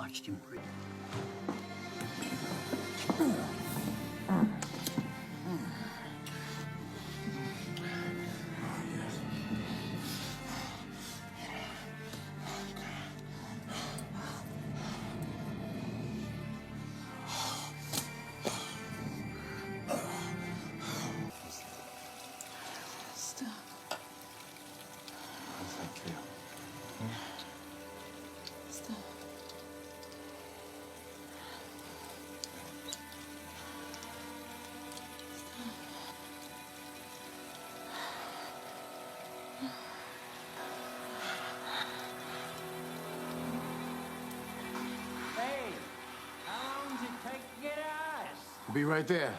watched him breathe. Be right there.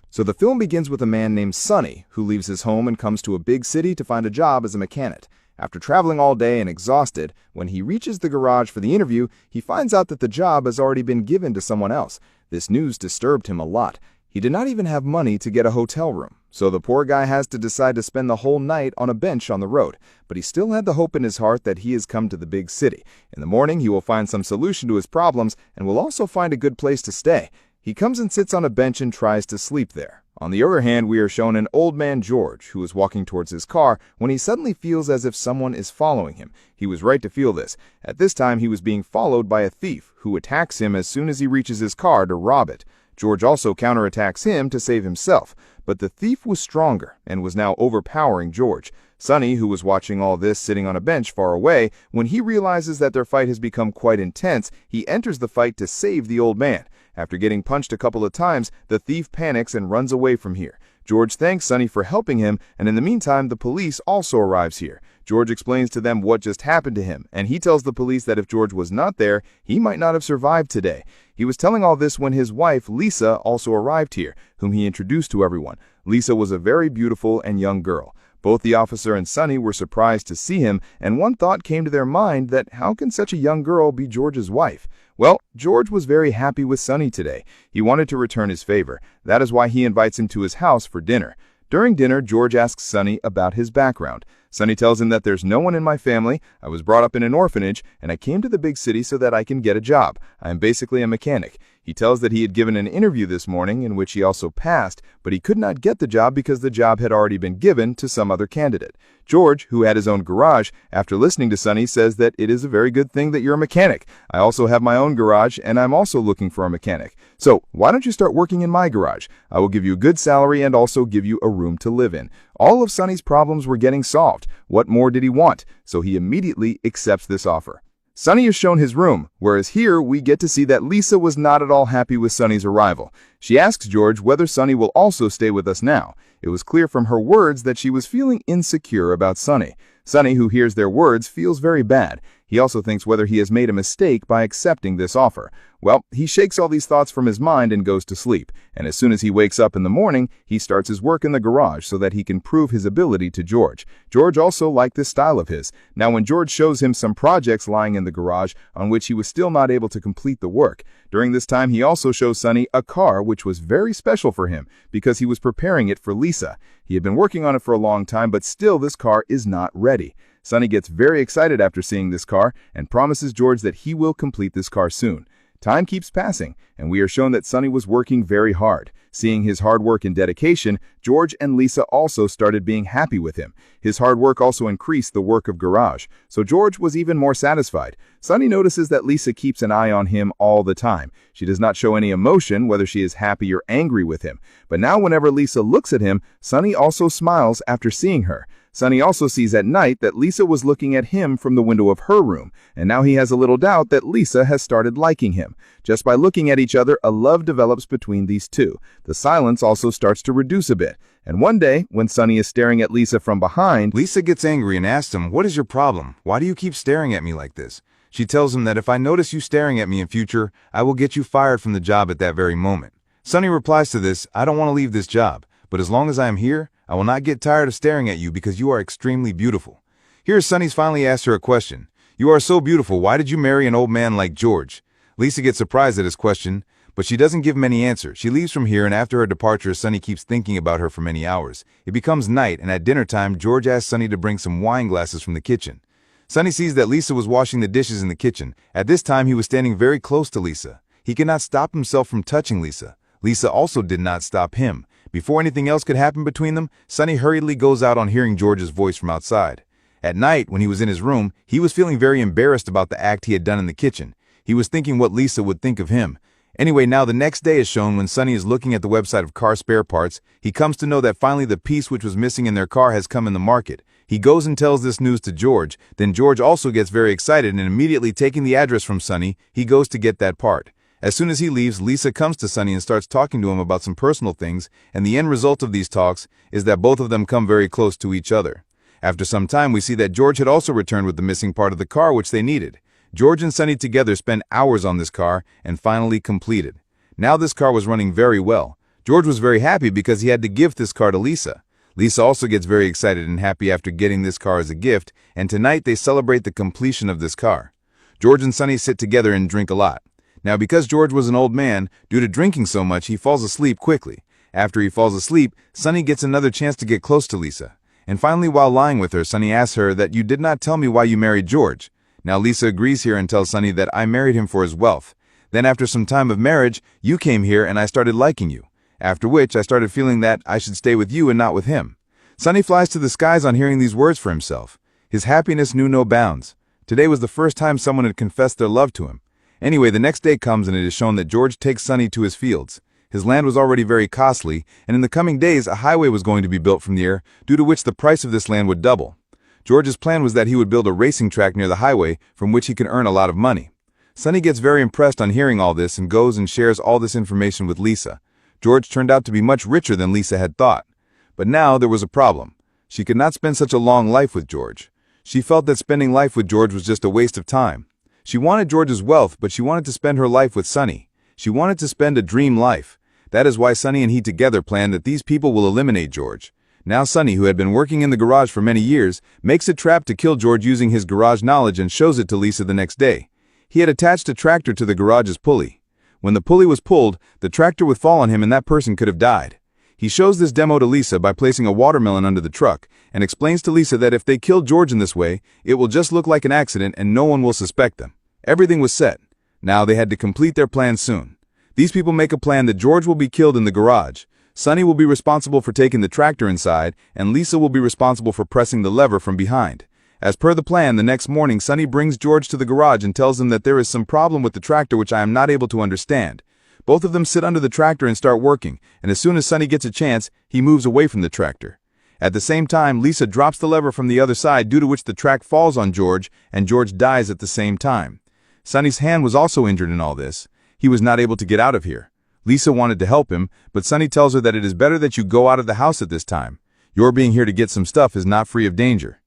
So the film begins with a man named Sonny who leaves his home and comes to a big city to find a job as a mechanic. After traveling all day and exhausted, when he reaches the garage for the interview, he finds out that the job has already been given to someone else. This news disturbed him a lot. He did not even have money to get a hotel room, so the poor guy has to decide to spend the whole night on a bench on the road. But he still had the hope in his heart that he has come to the big city. In the morning, he will find some solution to his problems and will also find a good place to stay. He comes and sits on a bench and tries to sleep there. On the other hand, we are shown an old man George who is walking towards his car when he suddenly feels as if someone is following him. He was right to feel this. At this time, he was being followed by a thief who attacks him as soon as he reaches his car to rob it. George also counterattacks him to save himself, but the thief was stronger and was now overpowering George. Sonny, who was watching all this sitting on a bench far away, when he realizes that their fight has become quite intense, he enters the fight to save the old man. After getting punched a couple of times, the thief panics and runs away from here. George thanks Sonny for helping him, and in the meantime, the police also arrives here. George explains to them what just happened to him, and he tells the police that if George was not there, he might not have survived today. He was telling all this when his wife, Lisa, also arrived here, whom he introduced to everyone. Lisa was a very beautiful and young girl. Both the officer and Sonny were surprised to see him, and one thought came to their mind that how can such a young girl be George's wife? Well, George was very happy with Sonny today. He wanted to return his favor. That is why he invites him to his house for dinner. During dinner, George asks Sonny about his background. Sonny tells him that there's no one in my family, I was brought up in an orphanage, and I came to the big city so that I can get a job. I am basically a mechanic. He tells that he had given an interview this morning in which he also passed, but he could not get the job because the job had already been given to some other candidate. George, who had his own garage, after listening to Sonny, says that it is a very good thing that you're a mechanic. I also have my own garage, and I'm also looking for a mechanic. So why don't you start working in my garage? I will give you a good salary and also give you a room to live in. All of Sonny's problems were getting solved. What more did he want? So he immediately accepts this offer. Sonny is shown his room, whereas here we get to see that Lisa was not at all happy with Sonny's arrival. She asks George whether Sonny will also stay with us now. It was clear from her words that she was feeling insecure about Sonny. Sonny, who hears their words, feels very bad. He also thinks whether he has made a mistake by accepting this offer. Well, he shakes all these thoughts from his mind and goes to sleep. And as soon as he wakes up in the morning, he starts his work in the garage so that he can prove his ability to George. George also liked this style of his. Now, when George shows him some projects lying in the garage on which he was still not able to complete the work, during this time he also shows Sonny a car which was very special for him because he was preparing it for Lisa. He had been working on it for a long time, but still this car is not ready. Sonny gets very excited after seeing this car and promises George that he will complete this car soon. Time keeps passing, and we are shown that Sonny was working very hard. Seeing his hard work and dedication, George and Lisa also started being happy with him. His hard work also increased the work of garage, so George was even more satisfied. Sonny notices that Lisa keeps an eye on him all the time. She does not show any emotion, whether she is happy or angry with him. But now whenever Lisa looks at him, Sonny also smiles after seeing her. Sonny also sees at night that Lisa was looking at him from the window of her room, and now he has a little doubt that Lisa has started liking him. Just by looking at each other, a love develops between these two. The silence also starts to reduce a bit. And one day, when Sonny is staring at Lisa from behind, Lisa gets angry and asks him, "What is your problem? Why do you keep staring at me like this?" She tells him that if I notice you staring at me in future, I will get you fired from the job at that very moment. Sonny replies to this, "I don't want to leave this job, but as long as I am here, I will not get tired of staring at you because you are extremely beautiful." Here, Sonny's finally asked her a question. "You are so beautiful. Why did you marry an old man like George?" Lisa gets surprised at his question, But she doesn't give many answers. She leaves from here, and after her departure, Sunny keeps thinking about her for many hours. It becomes night, and at dinner time, George asks Sunny to bring some wine glasses from the kitchen. Sunny sees that Lisa was washing the dishes in the kitchen. At this time, he was standing very close to Lisa. He could not stop himself from touching Lisa. Lisa also did not stop him. Before anything else could happen between them, Sunny hurriedly goes out on hearing George's voice from outside. At night, when he was in his room, he was feeling very embarrassed about the act he had done in the kitchen. He was thinking what Lisa would think of him. Anyway, now the next day is shown when Sunny is looking at the website of car spare parts. He comes to know that finally the piece which was missing in their car has come in the market. He goes and tells this news to George. Then George also gets very excited, and immediately taking the address from Sunny, he goes to get that part. As soon as he leaves, Lisa comes to Sunny and starts talking to him about some personal things, and the end result of these talks is that both of them come very close to each other. After some time, we see that George had also returned with the missing part of the car which they needed. George and Sunny together spent hours on this car and finally completed. Now this car was running very well. George was very happy because he had to gift this car to Lisa. Lisa also gets very excited and happy after getting this car as a gift, and tonight they celebrate the completion of this car. George and Sunny sit together and drink a lot. Now because George was an old man, due to drinking so much, he falls asleep quickly. After he falls asleep, Sunny gets another chance to get close to Lisa. And finally, while lying with her, Sunny asks her that you did not tell me why you married George. Now Lisa agrees here and tells Sunny that I married him for his wealth. Then after some time of marriage, you came here and I started liking you. After which, I started feeling that I should stay with you and not with him. Sunny flies to the skies on hearing these words for himself. His happiness knew no bounds. Today was the first time someone had confessed their love to him. Anyway, the next day comes and it is shown that George takes Sunny to his fields. His land was already very costly, and in the coming days a highway was going to be built from the air, due to which the price of this land would double. George's plan was that he would build a racing track near the highway, from which he could earn a lot of money. Sunny gets very impressed on hearing all this and goes and shares all this information with Lisa. George turned out to be much richer than Lisa had thought. But now there was a problem. She could not spend such a long life with George. She felt that spending life with George was just a waste of time. She wanted George's wealth, but she wanted to spend her life with Sunny. She wanted to spend a dream life. That is why Sunny and he together planned that these people will eliminate George. Now Sunny, who had been working in the garage for many years, makes a trap to kill George using his garage knowledge and shows it to Lisa the next day. He had attached a tractor to the garage's pulley. When the pulley was pulled, the tractor would fall on him and that person could have died. He shows this demo to Lisa by placing a watermelon under the truck and explains to Lisa that if they kill George in this way, it will just look like an accident and no one will suspect them. Everything was set. Now they had to complete their plan soon. These people make a plan that George will be killed in the garage. Sunny will be responsible for taking the tractor inside, and Lisa will be responsible for pressing the lever from behind. As per the plan, the next morning, Sunny brings George to the garage and tells him that there is some problem with the tractor which I am not able to understand. Both of them sit under the tractor and start working, and as soon as Sunny gets a chance, he moves away from the tractor. At the same time, Lisa drops the lever from the other side, due to which the track falls on George, and George dies at the same time. Sunny's hand was also injured in all this. He was not able to get out of here. Lisa wanted to help him, but Sunny tells her that it is better that you go out of the house at this time. Your being here to get some stuff is not free of danger.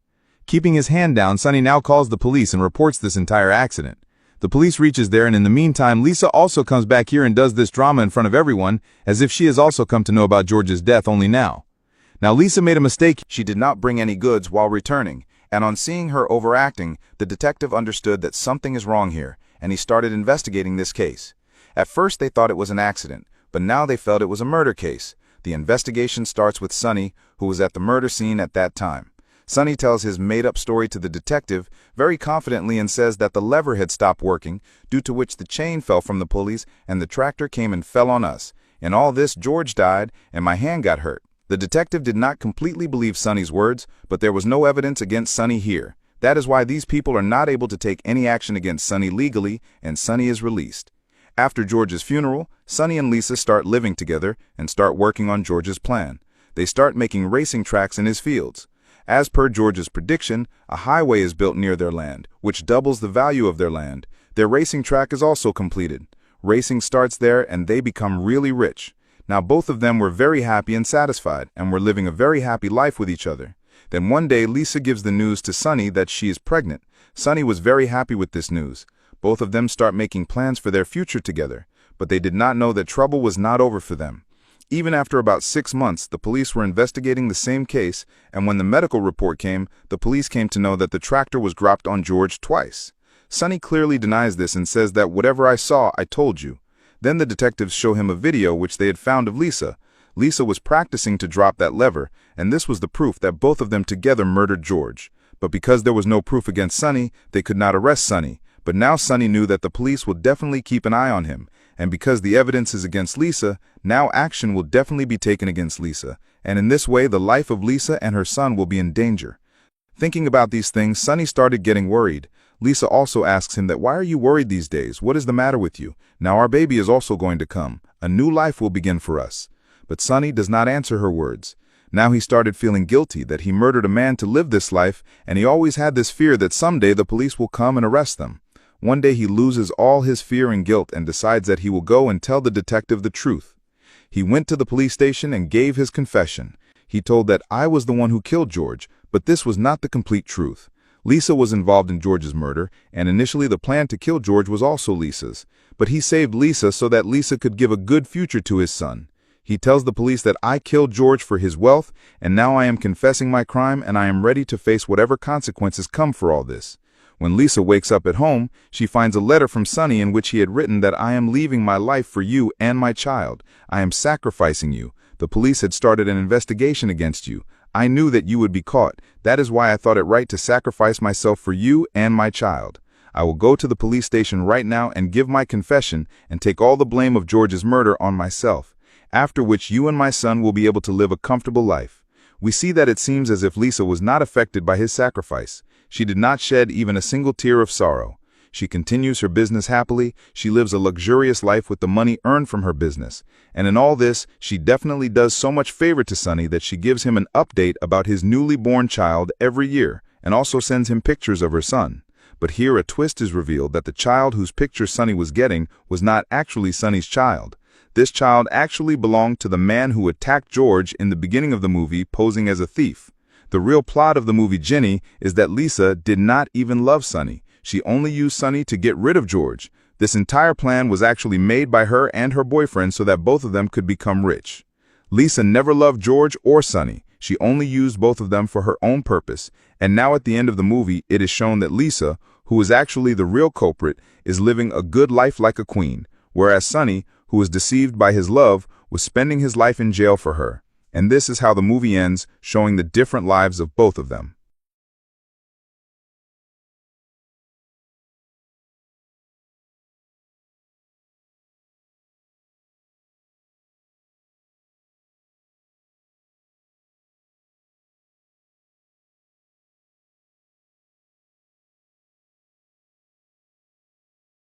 Keeping his hand down, Sunny now calls the police and reports this entire accident. The police reaches there, and in the meantime, Lisa also comes back here and does this drama in front of everyone, as if she has also come to know about George's death only now. Now Lisa made a mistake. She did not bring any goods while returning, and on seeing her overacting, the detective understood that something is wrong here, and he started investigating this case. At first they thought it was an accident, but now they felt it was a murder case. The investigation starts with Sunny, who was at the murder scene at that time. Sunny tells his made-up story to the detective very confidently and says that the lever had stopped working, due to which the chain fell from the pulleys and the tractor came and fell on us. In all this, George died and my hand got hurt. The detective did not completely believe Sunny's words, but there was no evidence against Sunny here. That is why these people are not able to take any action against Sunny legally, and Sunny is released. After George's funeral, Sunny and Lisa start living together and start working on George's plan. They start making racing tracks in his fields. As per George's prediction, a highway is built near their land, which doubles the value of their land. Their racing track is also completed. Racing starts there and they become really rich. Now both of them were very happy and satisfied and were living a very happy life with each other. Then one day Lisa gives the news to Sunny that she is pregnant. Sunny was very happy with this news. Both of them start making plans for their future together, but they did not know that trouble was not over for them. Even after about 6 months, the police were investigating the same case, and when the medical report came, the police came to know that the tractor was dropped on George twice. Sunny clearly denies this and says that whatever I saw, I told you. Then the detectives show him a video which they had found of Lisa. Lisa was practicing to drop that lever, and this was the proof that both of them together murdered George. But because there was no proof against Sonny, they could not arrest Sonny. But now Sonny knew that the police will definitely keep an eye on him, and because the evidence is against Lisa, now action will definitely be taken against Lisa, and in this way the life of Lisa and her son will be in danger. Thinking about these things, Sonny started getting worried. Lisa also asks him that, why are you worried these days? What is the matter with you? Now our baby is also going to come. A new life will begin for us. But Sonny does not answer her words. Now he started feeling guilty that he murdered a man to live this life, and he always had this fear that someday the police will come and arrest them. One day he loses all his fear and guilt and decides that he will go and tell the detective the truth. He went to the police station and gave his confession. He told that I was the one who killed George, but this was not the complete truth. Lisa was involved in George's murder, and initially the plan to kill George was also Lisa's. But he saved Lisa so that Lisa could give a good future to his son. He tells the police that I killed George for his wealth, and now I am confessing my crime and I am ready to face whatever consequences come for all this. When Lisa wakes up at home, she finds a letter from Sonny in which he had written that I am leaving my life for you and my child. I am sacrificing you. The police had started an investigation against you. I knew that you would be caught. That is why I thought it right to sacrifice myself for you and my child. I will go to the police station right now and give my confession and take all the blame of George's murder on myself, after which you and my son will be able to live a comfortable life. We see that it seems as if Lisa was not affected by his sacrifice. She did not shed even a single tear of sorrow. She continues her business happily. She lives a luxurious life with the money earned from her business. And in all this, she definitely does so much favor to Sonny that she gives him an update about his newly born child every year and also sends him pictures of her son. But here a twist is revealed that the child whose picture Sonny was getting was not actually Sonny's child. This child actually belonged to the man who attacked George in the beginning of the movie posing as a thief. The real plot of the movie Ginny is that Lisa did not even love Sonny. She only used Sonny to get rid of George. This entire plan was actually made by her and her boyfriend so that both of them could become rich. Lisa never loved George or Sonny. She only used both of them for her own purpose. And now at the end of the movie, it is shown that Lisa, who is actually the real culprit, is living a good life like a queen, whereas Sonny, who was deceived by his love, was spending his life in jail for her. And this is how the movie ends, showing the different lives of both of them.